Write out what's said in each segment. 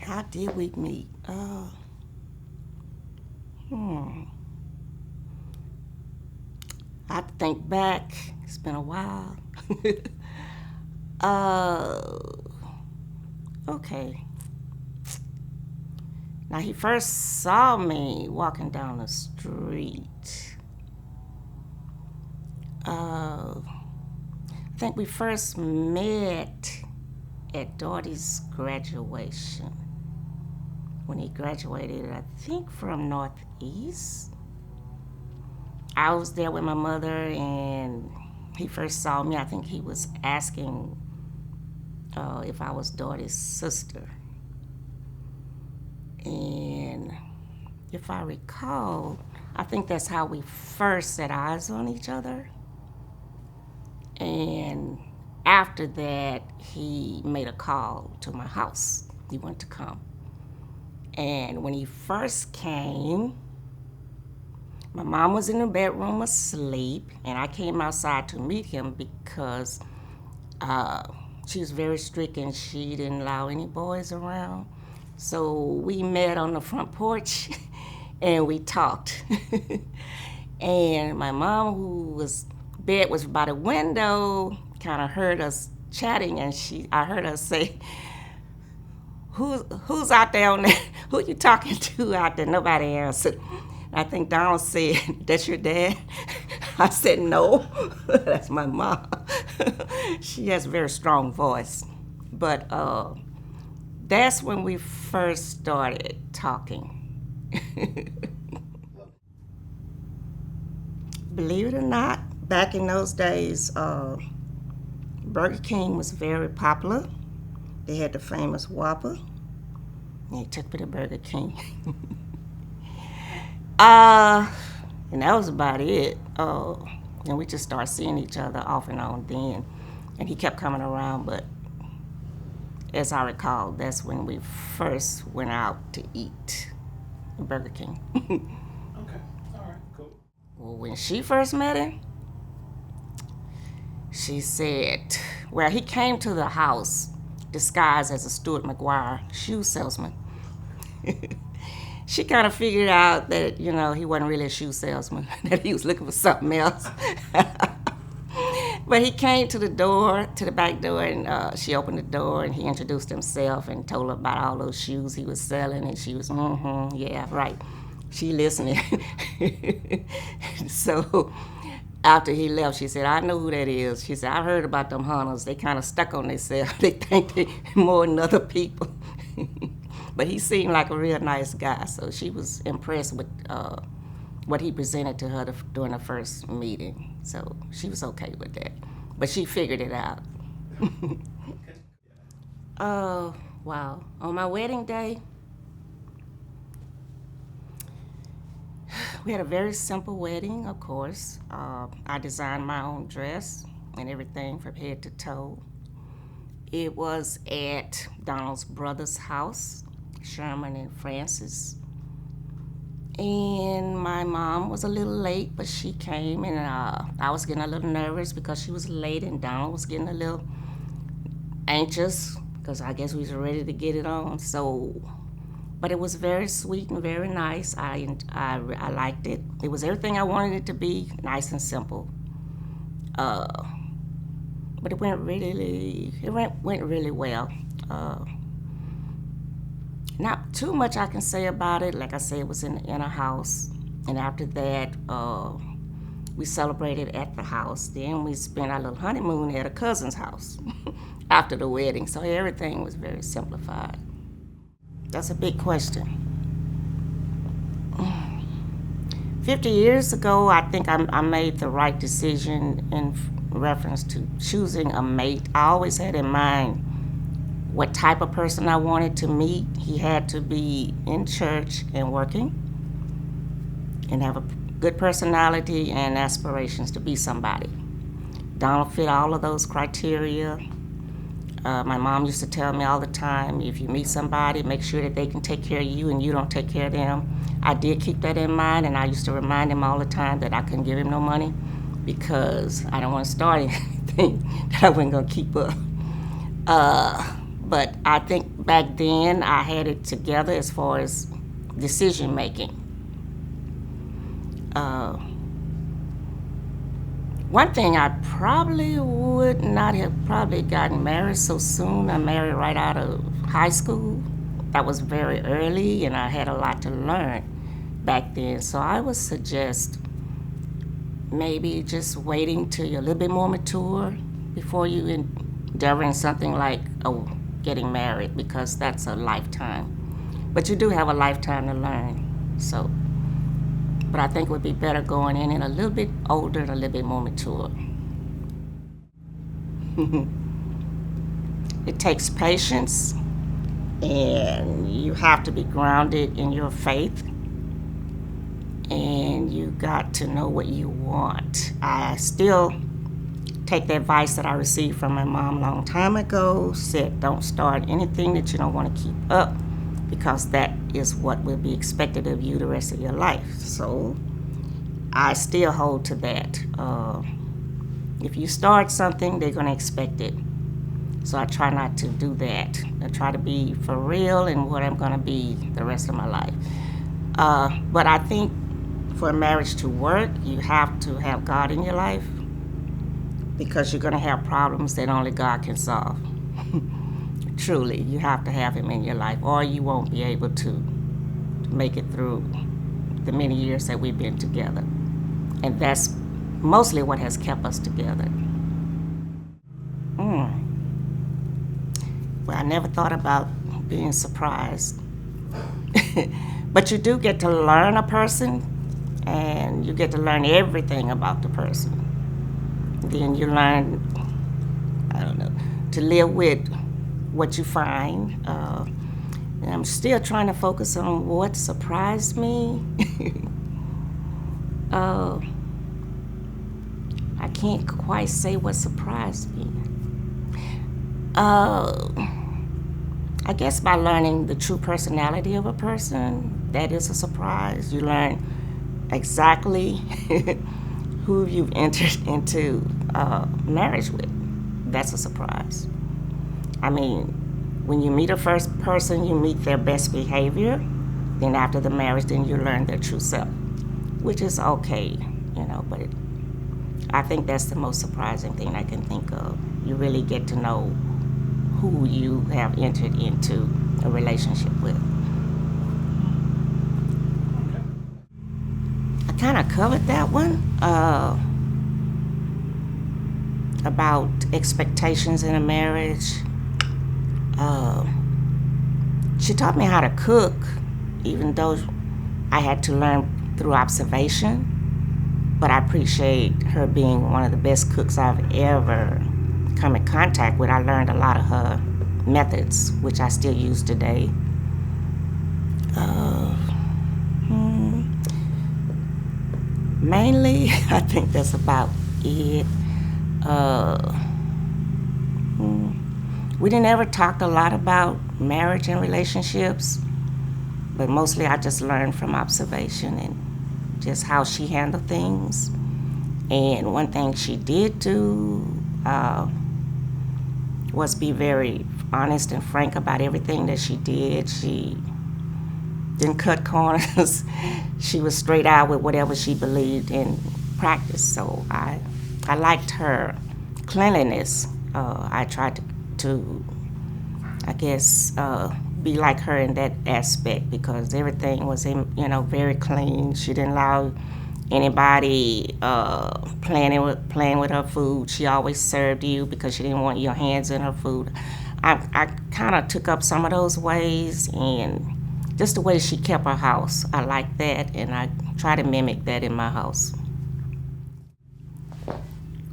How did we meet? Hmm. I have to think back. It's been a while. uh, okay. Now, he first saw me walking down the street. I think we first met at Doherty's graduation. When he graduated, I think from Northeast. I was there with my mother, and he first saw me. I think he was asking if I was Doherty's sister. And if I recall, I think that's how we first set eyes on each other. And after that, he made a call to my house. He wanted to come. And when he first came, my mom was in the bedroom asleep, and I came outside to meet him because she was very strict and she didn't allow any boys around. So we met on the front porch and we talked. And my mom, bed was by the window, kind of heard us chatting, and I heard her say, who's out there on there? Who you talking to out there? Nobody answered. I think Donald said, that's your dad? I said, no, that's my mom. She has a very strong voice. But that's when we first started talking. Believe it or not, back in those days, Burger King was very popular. They had the famous Whopper. And he took me to Burger King. And that was about it. And we just started seeing each other off and on then. And he kept coming around, but as I recall, that's when we first went out to eat at Burger King. Okay. All right. Cool. Well, when she first met him, she said, well, he came to the house disguised as a Stuart McGuire shoe salesman. She kind of figured out that, he wasn't really a shoe salesman, that he was looking for something else. But he came to the back door, and she opened the door, and he introduced himself and told her about all those shoes he was selling, and she was, yeah, right. She listening. So after he left, she said, I know who that is. She said, I heard about them hunters. They kind of stuck on themselves. They think they more than other people. But he seemed like a real nice guy, so she was impressed with what he presented to her during the first meeting. So she was okay with that. But she figured it out. Oh, wow. On my wedding day, we had a very simple wedding, of course. I designed my own dress and everything from head to toe. It was at Donald's brother's house, Sherman and Francis. And my mom was a little late, but she came, and I was getting a little nervous because she was late, and Donald was getting a little anxious because I guess we was ready to get it on. But it was very sweet and very nice. I liked it. It was everything I wanted it to be, nice and simple. But it went really well. Not too much I can say about it. Like I said, it was in a house, and after that, we celebrated at the house. Then we spent our little honeymoon at a cousin's house after the wedding. So everything was very simplified. That's a big question. 50 years ago, I think I made the right decision in reference to choosing a mate. I always had in mind what type of person I wanted to meet. He had to be in church and working and have a good personality and aspirations to be somebody. Donald fit all of those criteria. My mom used to tell me all the time, if you meet somebody, make sure that they can take care of you and you don't take care of them. I did keep that in mind, and I used to remind him all the time that I couldn't give him no money because I don't want to start anything that I wasn't going to keep up. But I think back then I had it together as far as decision making. Uh, One thing I probably would not have probably gotten married so soon. I married right out of high school. That was very early, and I had a lot to learn back then. So I would suggest maybe just waiting till you're a little bit more mature before you endeavor in something like getting married, because that's a lifetime. But you do have a lifetime to learn. So, but I think it would be better going in a little bit older and a little bit more mature. It takes patience, and you have to be grounded in your faith, and you got to know what you want. I still take the advice that I received from my mom a long time ago. Said, don't start anything that you don't want to keep up, because that is what will be expected of you the rest of your life. So I still hold to that. If you start something, they're going to expect it. So I try not to do that. I try to be for real in what I'm going to be the rest of my life. But I think for a marriage to work, you have to have God in your life, because you're going to have problems that only God can solve. Truly, you have to have Him in your life, or you won't be able to make it through the many years that we've been together. And that's mostly what has kept us together. Well, I never thought about being surprised. But you do get to learn a person, and you get to learn everything about the person. Then you learn, I don't know, to live with what you find. And I'm still trying to focus on what surprised me. I can't quite say what surprised me. I guess by learning the true personality of a person, that is a surprise. You learn exactly who you've entered into marriage with. That's a surprise. I mean, when you meet a first person, you meet their best behavior. Then after the marriage, then you learn their true self, which is okay, but I think that's the most surprising thing I can think of. You really get to know who you have entered into a relationship with. I kind of covered that one, about expectations in a marriage. She taught me how to cook, even though I had to learn through observation. But I appreciate her being one of the best cooks I've ever come in contact with. I learned a lot of her methods, which I still use today. Mainly, I think that's about it. We didn't ever talk a lot about marriage and relationships, but mostly I just learned from observation and just how she handled things. And one thing she did do was be very honest and frank about everything that she did. She didn't cut corners. She was straight out with whatever she believed in practice. So I liked her cleanliness. I tried to I guess, be like her in that aspect, because everything was, very clean. She didn't allow anybody playing with her food. She always served you because she didn't want your hands in her food. I kind of took up some of those ways, and just the way she kept her house, I like that, and I try to mimic that in my house.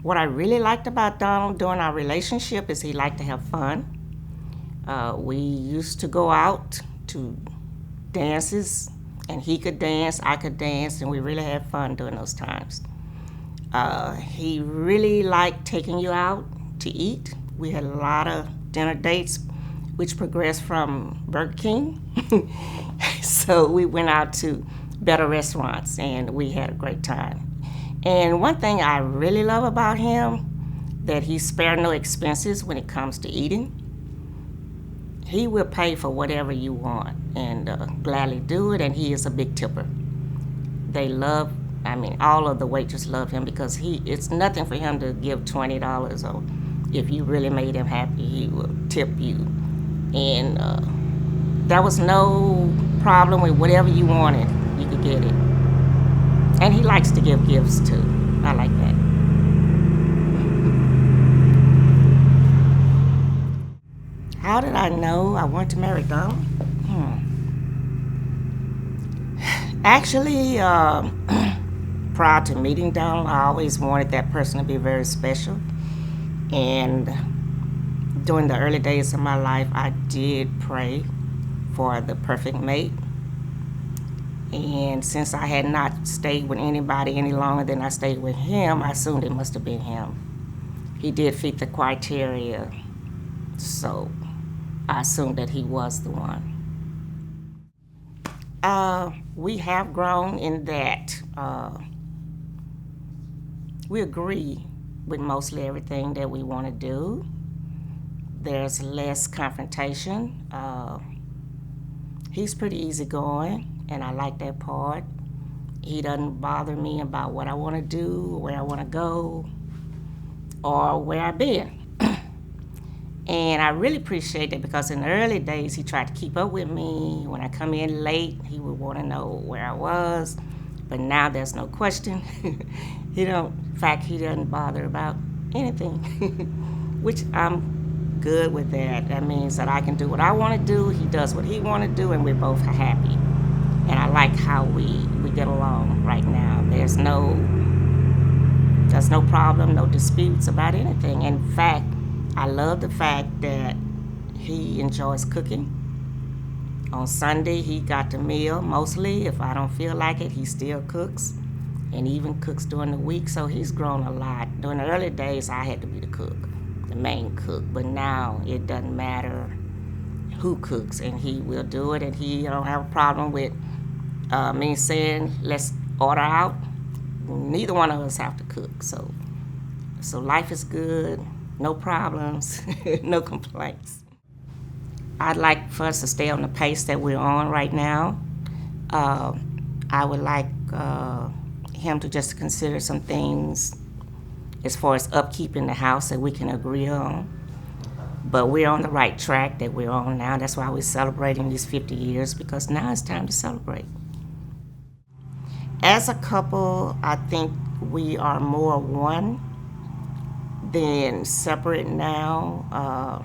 What I really liked about Donald during our relationship is he liked to have fun. We used to go out to dances, and he could dance, I could dance, and we really had fun during those times. He really liked taking you out to eat. We had a lot of dinner dates, which progressed from Burger King. So we went out to better restaurants, and we had a great time. And one thing I really love about him, that he spared no expenses when it comes to eating. he will pay for whatever you want and gladly do it, and he is a big tipper. They love, I mean, all of the waitresses love him because it's nothing for him to give $20, or if you really made him happy, he will tip you. And there was no problem with whatever you wanted, you could get it. And he likes to give gifts too. I like that. How did I know I wanted to marry Donald? Actually, prior to meeting Donald, I always wanted that person to be very special. And during the early days of my life, I did pray for the perfect mate. And since I had not stayed with anybody any longer than I stayed with him, I assumed it must have been him. He did fit the criteria, so I assumed that he was the one. We have grown in that we agree with mostly everything that we want to do. There's less confrontation. He's pretty easygoing, and I like that part. He doesn't bother me about what I want to do, where I want to go, or where I've been. And I really appreciate that because in the early days, he tried to keep up with me. When I come in late, he would want to know where I was. But now there's no question. In fact, he doesn't bother about anything, which I'm good with that. That means that I can do what I want to do, he does what he want to do, and we're both happy. And I like how we get along right now. There's no problem, no disputes about anything. In fact, I love the fact that he enjoys cooking. On Sunday, he got the meal. Mostly, if I don't feel like it, he still cooks, and even cooks during the week, so he's grown a lot. During the early days, I had to be the cook, the main cook, but now it doesn't matter who cooks, and he will do it, and he don't have a problem with me saying, let's order out. Neither one of us have to cook, so life is good. No problems, no complaints. I'd like for us to stay on the pace that we're on right now. I would like him to just consider some things as far as upkeep in the house that we can agree on. But we're on the right track that we're on now. That's why we're celebrating these 50 years, because now it's time to celebrate. As a couple, I think we are more one than separate now.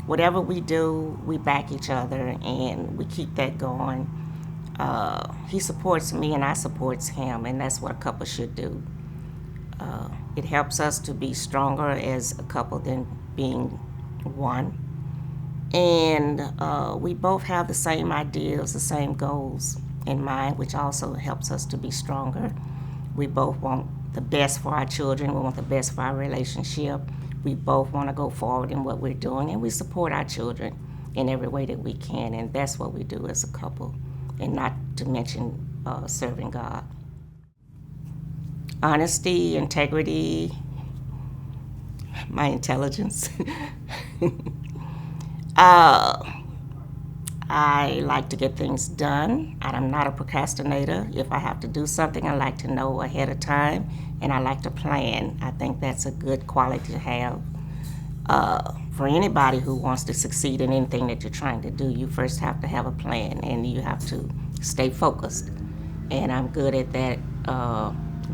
Whatever we do, we back each other, and we keep that going. He supports me, and I supports him, and that's what a couple should do. It helps us to be stronger as a couple than being one. And we both have the same ideals, the same goals in mind, which also helps us to be stronger. We both want the best for our children. We want the best for our relationship. We both want to go forward in what we're doing, and we support our children in every way that we can, and that's what we do as a couple, and not to mention serving God. Honesty, integrity, my intelligence. I like to get things done. I'm not a procrastinator. If I have to do something, I like to know ahead of time, and I like to plan. I think that's a good quality to have. For anybody who wants to succeed in anything that you're trying to do, you first have to have a plan, and you have to stay focused. And I'm good at that.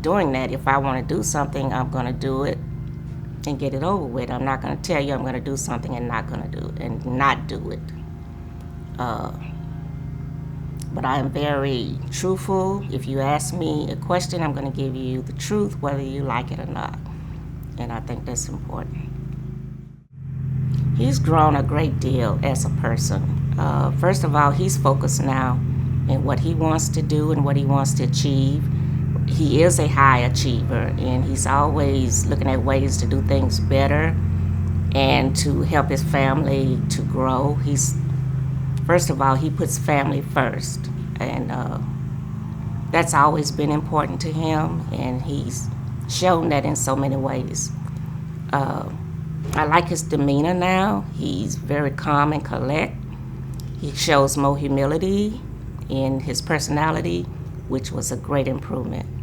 Doing that, if I want to do something, I'm going to do it and get it over with. I'm not going to tell you I'm going to do something and not do it. But I am very truthful. If you ask me a question, I'm going to give you the truth, whether you like it or not. And I think that's important. He's grown a great deal as a person. First of all, he's focused now in what he wants to do and what he wants to achieve. He is a high achiever, and he's always looking at ways to do things better and to help his family to grow. First of all, he puts family first, and that's always been important to him, and he's shown that in so many ways. I like his demeanor now. He's very calm and collect. He shows more humility in his personality, which was a great improvement.